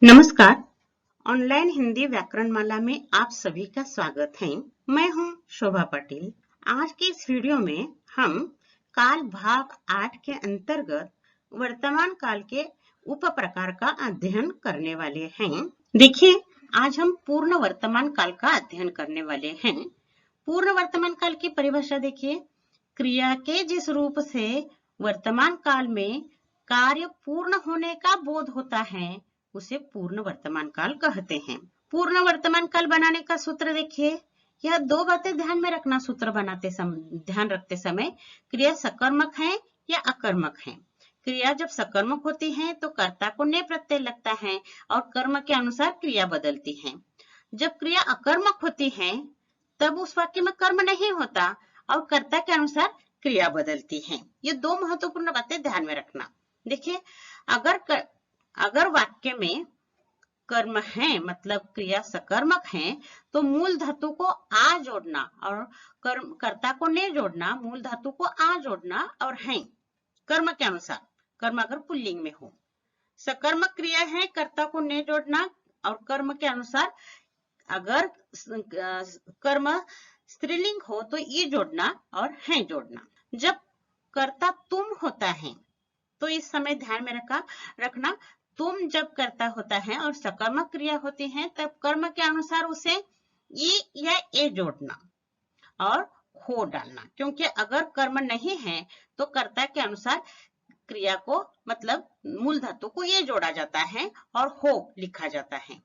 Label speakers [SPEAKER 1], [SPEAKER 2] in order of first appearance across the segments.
[SPEAKER 1] नमस्कार। ऑनलाइन हिंदी व्याकरण माला में आप सभी का स्वागत है। मैं हूं शोभा पाटिल। आज के इस वीडियो में हम काल भाग 8 के अंतर्गत वर्तमान काल के उप प्रकार का अध्ययन करने वाले हैं। देखिए, आज हम पूर्ण वर्तमान काल का अध्ययन करने वाले हैं। पूर्ण वर्तमान काल की परिभाषा देखिए, क्रिया के जिस रूप से वर्तमान काल में कार्य पूर्ण होने का बोध होता है उसे पूर्ण वर्तमान काल कहते हैं। पूर्ण वर्तमान काल बनाने का सूत्र देखिए, यह दो बातें ध्यान में रखना। सूत्र ध्यान रखते समय क्रिया सकर्मक है या अकर्मक है। क्रिया जब सकर्मक होती है तो कर्ता को ने प्रत्यय लगता है और कर्म के अनुसार क्रिया बदलती है। जब क्रिया अकर्मक होती है तब उस वाक्य में कर्म नहीं होता और कर्ता के अनुसार क्रिया बदलती है। ये दो महत्वपूर्ण बातें ध्यान में रखना। देखिए, अगर वाक्य में कर्म है मतलब क्रिया सकर्मक है तो मूल धातु को आ जोड़ना और कर्ता को ने जोड़ना, मूल धातु को आ जोड़ना और है कर्म के अनुसार, कर्म अगर पुल्लिंग में हो। सकर्मक क्रिया है कर्ता को ने जोड़ना और कर्म के अनुसार, अगर कर्म स्त्रीलिंग हो तो ई जोड़ना और है जोड़ना। जब कर्ता तुम होता है तो इस समय ध्यान में रखना, तुम जब कर्ता होता है और सकर्मक क्रिया होती है तब कर्म के अनुसार उसे ई या ए जोड़ना और हो डालना, क्योंकि अगर कर्म नहीं है तो कर्ता के अनुसार क्रिया को मतलब मूल धातु को ये जोड़ा जाता है और हो लिखा जाता है।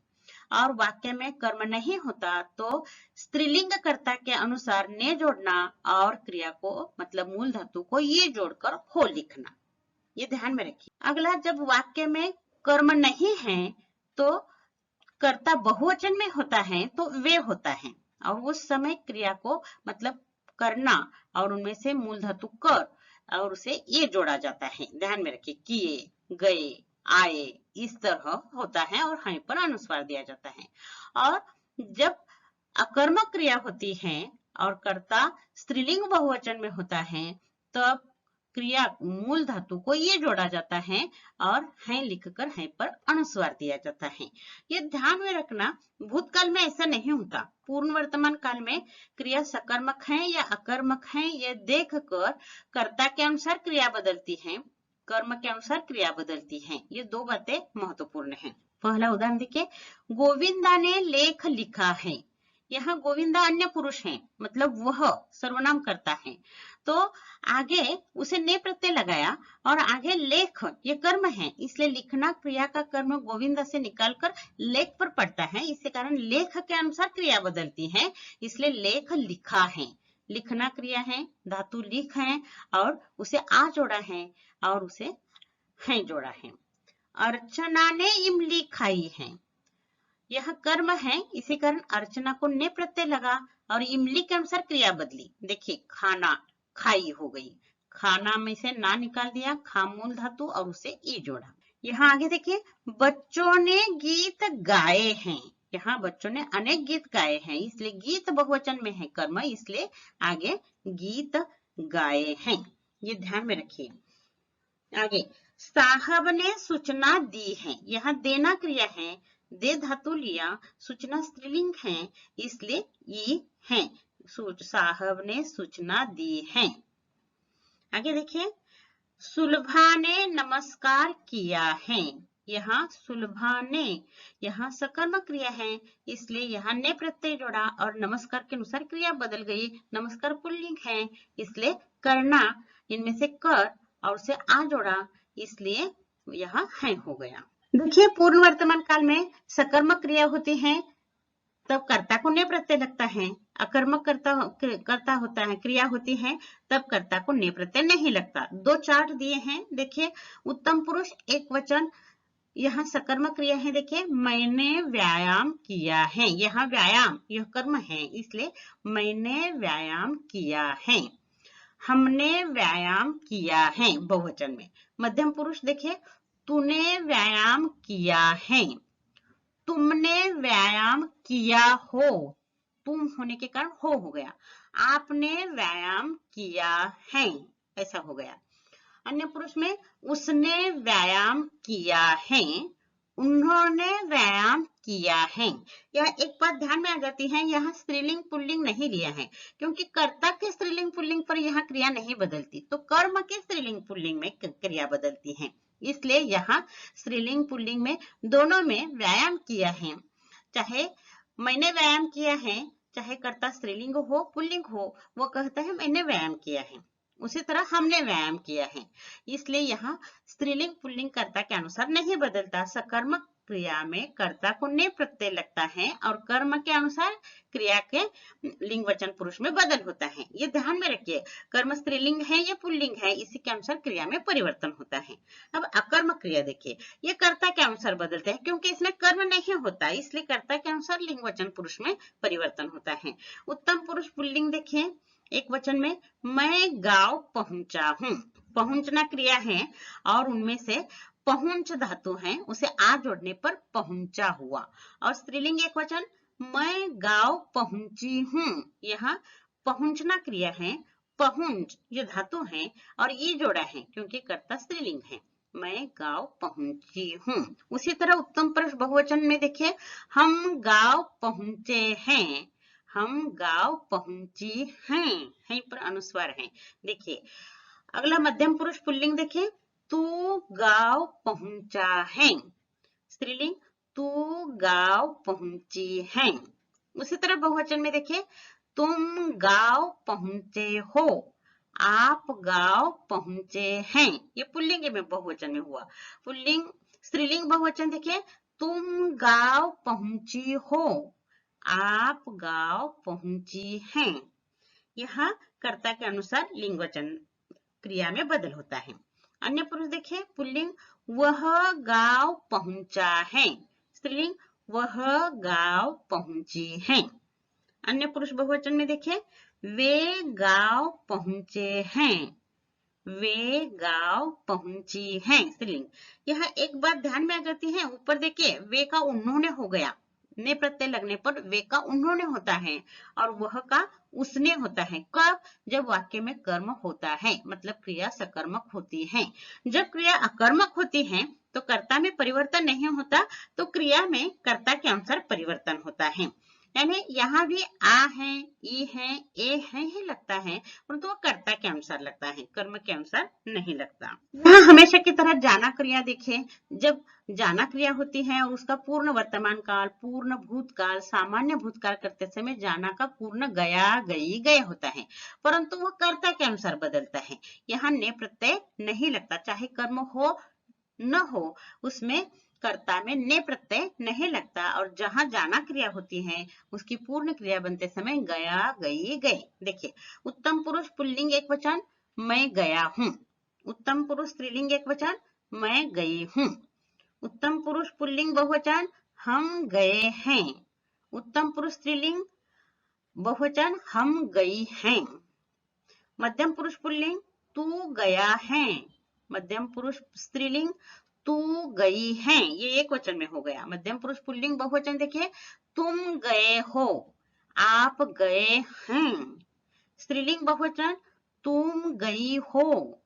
[SPEAKER 1] और वाक्य में कर्म नहीं होता तो स्त्रीलिंग कर्ता के अनुसार ने जोड़ना और क्रिया को मतलब मूल धातु को ये जोड़कर हो लिखना। ये ध्यान में रखिए। अगला, जब वाक्य में कर्म नहीं है तो कर्ता बहुवचन में होता है तो वे होता है और उस समय क्रिया को मतलब करना और उनमें से मूल धातु कर और उसे ये जोड़ा जाता है। ध्यान में रखिए, किए, गए, आए, इस तरह होता है और हैं पर अनुस्वार दिया जाता है। और जब अकर्मक क्रिया होती है और कर्ता स्त्रीलिंग बहुवचन में होता है तब क्रिया मूल धातु को ये जोड़ा जाता है और है लिखकर है पर अनुस्वार दिया जाता है। ये ध्यान में रखना, भूतकाल में ऐसा नहीं होता। पूर्ण वर्तमान काल में क्रिया सकर्मक है या अकर्मक है ये देखकर कर्ता के अनुसार क्रिया बदलती है, कर्म के अनुसार क्रिया बदलती है। ये दो बातें महत्वपूर्ण हैं। पहला उदाहरण देखिए, गोविंदा ने लेख लिखा है। यहाँ गोविंदा अन्य पुरुष है मतलब वह सर्वनाम करता है तो आगे उसे ने प्रत्यय लगाया और आगे लेख ये कर्म है, इसलिए लिखना क्रिया का कर्म गोविंदा से निकालकर लेख पर पड़ता है। इसके कारण लेख के अनुसार क्रिया बदलती है, इसलिए लेख लिखा है। लिखना क्रिया है, धातु लिख है और उसे आ जोड़ा है और उसे है जोड़ा है। अर्चना ने इमली खाई है। यह कर्म है, इसी कारण अर्चना को ने प्रत्यय लगा और इमली के अनुसार क्रिया बदली। देखिए, खाना खाई हो गई, खाना में से ना निकाल दिया, खा मूल धातु और उसे ई जोड़ा। यहाँ आगे देखिए, बच्चों ने गीत गाए हैं। यहाँ बच्चों ने अनेक गीत गाए हैं, इसलिए गीत बहुवचन में है कर्म, इसलिए आगे गीत गाए हैं। ये ध्यान में रखिए। आगे, साहब ने सूचना दी है। यहाँ देना क्रिया है, दे धातु लिया, सूचना स्त्रीलिंग है इसलिए ई है। साहब ने सूचना दी है। आगे देखिए, सुलभा ने नमस्कार किया है। यहाँ सुलभा ने, यहाँ सकर्मक क्रिया है इसलिए यहाँ ने प्रत्यय जोड़ा और नमस्कार के अनुसार क्रिया बदल गई। नमस्कार पुल्लिंग है इसलिए करना, इनमें से कर और उसे आ जोड़ा इसलिए यहाँ है हो गया। देखिए, पूर्ण वर्तमान काल में सकर्मक क्रिया होती है तब कर्ता को ने प्रत्यय लगता है, अकर्मक कर्ता होता है क्रिया होती है तब कर्ता को ने प्रत्यय नहीं लगता। दो चार्ट दिए हैं, देखिए, उत्तम पुरुष एक वचन, यहाँ सकर्मक क्रिया है। देखिए, मैंने व्यायाम किया है। यहाँ व्यायाम यह कर्म है इसलिए मैंने व्यायाम किया है। हमने व्यायाम किया है बहुवचन में। मध्यम पुरुष देखिए, तूने व्यायाम किया है, तुमने व्यायाम किया हो, तुम होने के कारण हो गया। आपने व्यायाम किया है, ऐसा हो गया। अन्य पुरुष में उसने व्यायाम किया है, उन्होंने व्यायाम किया है। यह एक बात ध्यान में आ जाती है, यहाँ स्त्रीलिंग पुल्लिंग नहीं लिया है क्योंकि कर्ता के स्त्रीलिंग पुल्लिंग पर यहाँ क्रिया नहीं बदलती, तो कर्म के स्त्रीलिंग पुल्लिंग में क्रिया बदलती है। इसलिए यहाँ स्त्रीलिंग पुल्लिंग में दोनों में व्यायाम किया है। चाहे मैंने व्यायाम किया है, चाहे कर्ता स्त्रीलिंग हो पुल्लिंग हो, वो कहता है मैंने व्यायाम किया है। उसी तरह हमने व्यायाम किया है। इसलिए यहाँ स्त्रीलिंग पुल्लिंग कर्ता के अनुसार नहीं बदलता। सकर्मक क्रिया में कर्ता को ने प्रत्यय लगता है और कर्म के अनुसार क्रिया के लिंग वचन पुरुष में बदल होता है। ये ध्यान में रखिए, कर्म स्त्रीलिंग है या पुल्लिंग है, इसी के अनुसार क्रिया में परिवर्तन होता है। अब अकर्मक क्रिया देखिए, ये कर्ता के अनुसार बदलते हैं क्योंकि इसमें कर्म नहीं होता, इसलिए कर्ता के अनुसार लिंग वचन पुरुष में परिवर्तन होता है। उत्तम पुरुष पुल्लिंग देखिए, एक वचन में मैं गांव पहुंचा हूं। पहुंचना क्रिया है और उनमें से पहुंच धातु है, उसे आ जोड़ने पर पहुंचा हुआ। और स्त्रीलिंग एक वचन मैं गांव पहुंची हूं। यहाँ पहुंचना क्रिया है, पहुंच ये धातु है और ये जोड़ा है क्योंकि कर्ता स्त्रीलिंग है। मैं गांव पहुंची हूं। उसी तरह उत्तम पुरुष बहुवचन में देखिए, हम गांव पहुंचे हैं। हम गांव पहुंची हैं, यहीं पर अनुस्वार है। देखिए अगला मध्यम पुरुष पुल्लिंग देखिए, तू गांव पहुंचा है। स्त्रीलिंग तू गांव पहुंची है। उसी तरह बहुवचन में देखिए, तुम गांव पहुंचे हो, आप गांव पहुंचे हैं। ये पुल्लिंग में बहुवचन में हुआ। पुल्लिंग स्त्रीलिंग बहुवचन देखिए, तुम गांव पहुंची हो, आप गांव पहुंची हैं। यहाँ कर्ता के अनुसार लिंग वचन क्रिया में बदल होता है। अन्य पुरुष देखिए, पुल्लिंग वह गांव पहुंचा है। स्त्रीलिंग वह गांव पहुंची है। अन्य पुरुष बहुवचन में देखिए, वे गांव पहुंचे हैं। वे गांव पहुंची हैं। स्त्रीलिंग। यह एक बात ध्यान में आ जाती है, ऊपर देखिए वे का उन्होंने हो गया, ने प्रत्यय लगने पर वे का उन्होंने होता है और वह का उसने होता है। कब? जब वाक्य में कर्म होता है, मतलब क्रिया सकर्मक होती है। जब क्रिया अकर्मक होती है तो कर्ता में परिवर्तन नहीं होता, तो क्रिया में कर्ता के अनुसार परिवर्तन होता है। यानी यहाँ भी आ है, ई है, ए है ही लगता है, परंतु वो कर्ता के अनुसार लगता है, कर्म के अनुसार नहीं लगता। यहाँ हमेशा की तरह जाना क्रिया देखिए, जब जाना क्रिया होती है और उसका पूर्ण वर्तमान काल, पूर्ण भूतकाल, सामान्य भूतकाल करते समय जाना का पूर्ण गया, गई, गए होता है, परंतु वह कर्ता के अनुसार बदलता है। यहाँ ने प्रत्यय नहीं लगता, चाहे कर्म हो न हो, उसमें कर्ता में ने प्रत्यय नहीं लगता। और जहां जाना क्रिया होती है उसकी पूर्ण क्रिया बनते समय गया, गई, गए। देखिए उत्तम पुरुष पुल्लिंग एक वचन मैं गया हूं। उत्तम पुरुष स्त्रीलिंग एक वचन मैं गई हूं। उत्तम पुरुष पुल्लिंग बहुवचन हम गए हैं। उत्तम पुरुष स्त्रीलिंग बहुवचन हम गई हैं। मध्यम पुरुष पुल्लिंग तू गया है। मध्यम पुरुष स्त्रीलिंग तू गई है, ये एक वचन में हो गया। मध्यम पुरुष पुल्लिंग बहुवचन देखिए, तुम गए हो, आप गए हैं। स्त्रीलिंग बहुवचन तुम गई हो,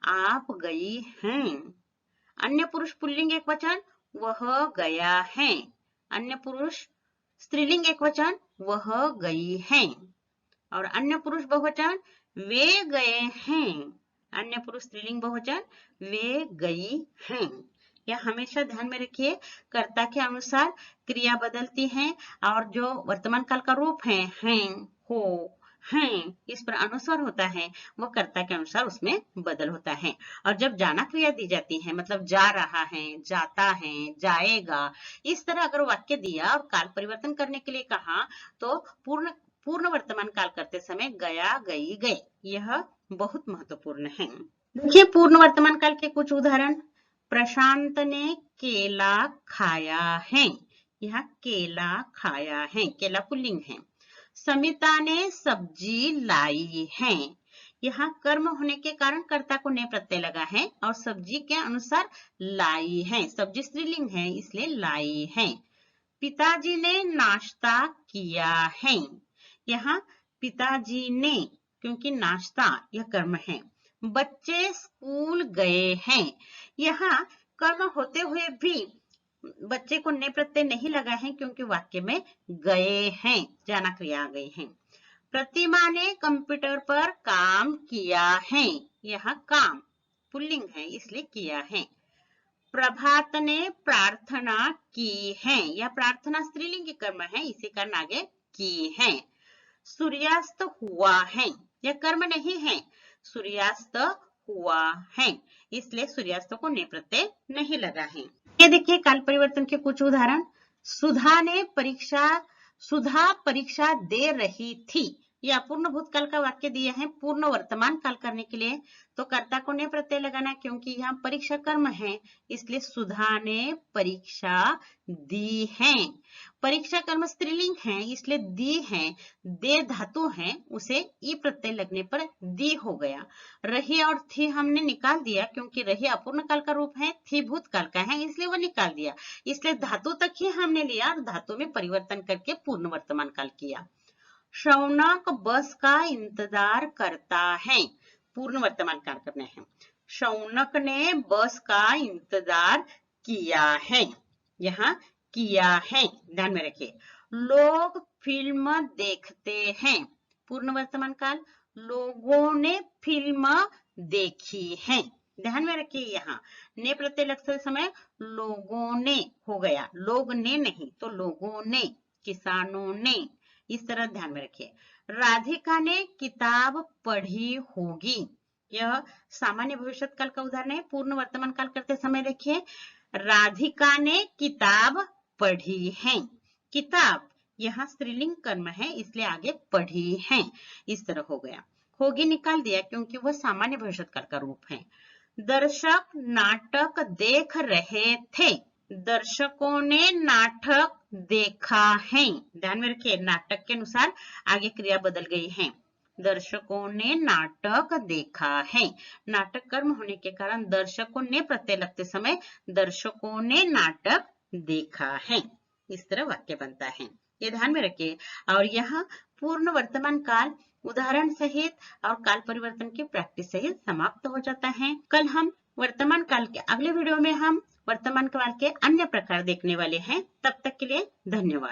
[SPEAKER 1] आप गई हैं। अन्य पुरुष पुल्लिंग एक वचन वह गया है। अन्य पुरुष स्त्रीलिंग एक वचन वह गई है। और अन्य पुरुष बहुवचन वे गए हैं। अन्य पुरुष स्त्रीलिंग बहुवचन वे गई हैं। यह हमेशा ध्यान में रखिए, कर्ता के अनुसार क्रिया बदलती है और जो वर्तमान काल का रूप है हैं, हो, हैं, इस पर अनुस्वार होता है, वह कर्ता के अनुसार उसमें बदल होता है। और जब जाना क्रिया दी जाती है, मतलब जा रहा है, जाता है, जाएगा, इस तरह अगर वाक्य दिया और काल परिवर्तन करने के लिए कहा तो पूर्ण वर्तमान काल करते समय गया, गई, गए, यह बहुत महत्वपूर्ण है। देखिए पूर्ण वर्तमान काल के कुछ उदाहरण। प्रशांत ने केला खाया है। यह केला खाया है, केला पुल्लिंग है। समिता ने सब्जी लाई है। यहाँ कर्म होने के कारण कर्ता को ने प्रत्यय लगा है और सब्जी के अनुसार लाई है, सब्जी स्त्रीलिंग है इसलिए लाई है। पिताजी ने नाश्ता किया है। यहाँ पिताजी ने, क्योंकि नाश्ता यह कर्म है। बच्चे स्कूल गए हैं। यहाँ कर्म होते हुए भी बच्चे को ने प्रत्यय नहीं लगा है क्योंकि वाक्य में गए हैं, जाना क्रिया आ गई है। प्रतिमा ने कंप्यूटर पर काम किया है, यह काम पुल्लिंग है इसलिए किया है। प्रभात ने प्रार्थना की है, यह प्रार्थना स्त्रीलिंग कर्म है, इसी कारण आगे की है। सूर्यास्त हुआ है, यह कर्म नहीं है, सूर्यास्त हुआ है, इसलिए सूर्यास्त को ने प्रत्यय नहीं लगा है। ये देखिए काल परिवर्तन के कुछ उदाहरण। सुधा परीक्षा दे रही थी, यह पूर्ण भूतकाल का वाक्य दिया है। पूर्ण वर्तमान काल करने के लिए तो कर्ता को ने प्रत्यय लगाना, क्योंकि यहाँ परीक्षा कर्म है, इसलिए सुधा ने परीक्षा दी है। परीक्षा कर्म स्त्रीलिंग है, इसलिए दी है, दे धातु है, उसे ई प्रत्यय लगने पर दी हो गया। रही और थी हमने निकाल दिया, क्योंकि रही अपूर्ण काल का रूप है, थी भूतकाल का है, इसलिए वो निकाल दिया। इसलिए धातु तक ही हमने लिया और धातु में परिवर्तन करके पूर्ण वर्तमान काल किया। शौनक बस का इंतजार करता है, पूर्ण वर्तमान काल करना है। शौनक ने बस का इंतजार किया है, यहाँ किया है, ध्यान में रखिए। लोग फिल्म देखते हैं, पूर्ण वर्तमान काल। लोगों ने फिल्म देखी है, ध्यान में रखिए। यहाँ ने प्रत्यय लगते समय लोगों ने हो गया, लोग ने नहीं तो लोगों ने, किसानों ने, इस तरह ध्यान में रखिए। राधिका ने किताब पढ़ी होगी, यह सामान्य भविष्यकाल का उदाहरण है। पूर्ण वर्तमान काल करते समय देखिए, राधिका ने किताब पढ़ी है। किताब यहाँ स्त्रीलिंग कर्म है, इसलिए आगे पढ़ी है, इस तरह हो गया। होगी निकाल दिया क्योंकि वह सामान्य भविष्यकाल का रूप है। दर्शक नाटक देख रहे थे, दर्शकों ने नाटक देखा है, ध्यान में रखिए। नाटक के अनुसार आगे क्रिया बदल गई है। दर्शकों ने नाटक देखा है, नाटक कर्म होने के कारण दर्शकों ने प्रत्यय लगते समय दर्शकों ने नाटक देखा है, इस तरह वाक्य बनता है, ये ध्यान में रखिए। और यहाँ पूर्ण वर्तमान काल उदाहरण सहित और काल परिवर्तन की प्रैक्टिस सहित समाप्त हो जाता है। कल हम वर्तमान काल के अगले वीडियो में हम वर्तमान काल के अन्य प्रकार देखने वाले हैं। तब तक के लिए धन्यवाद।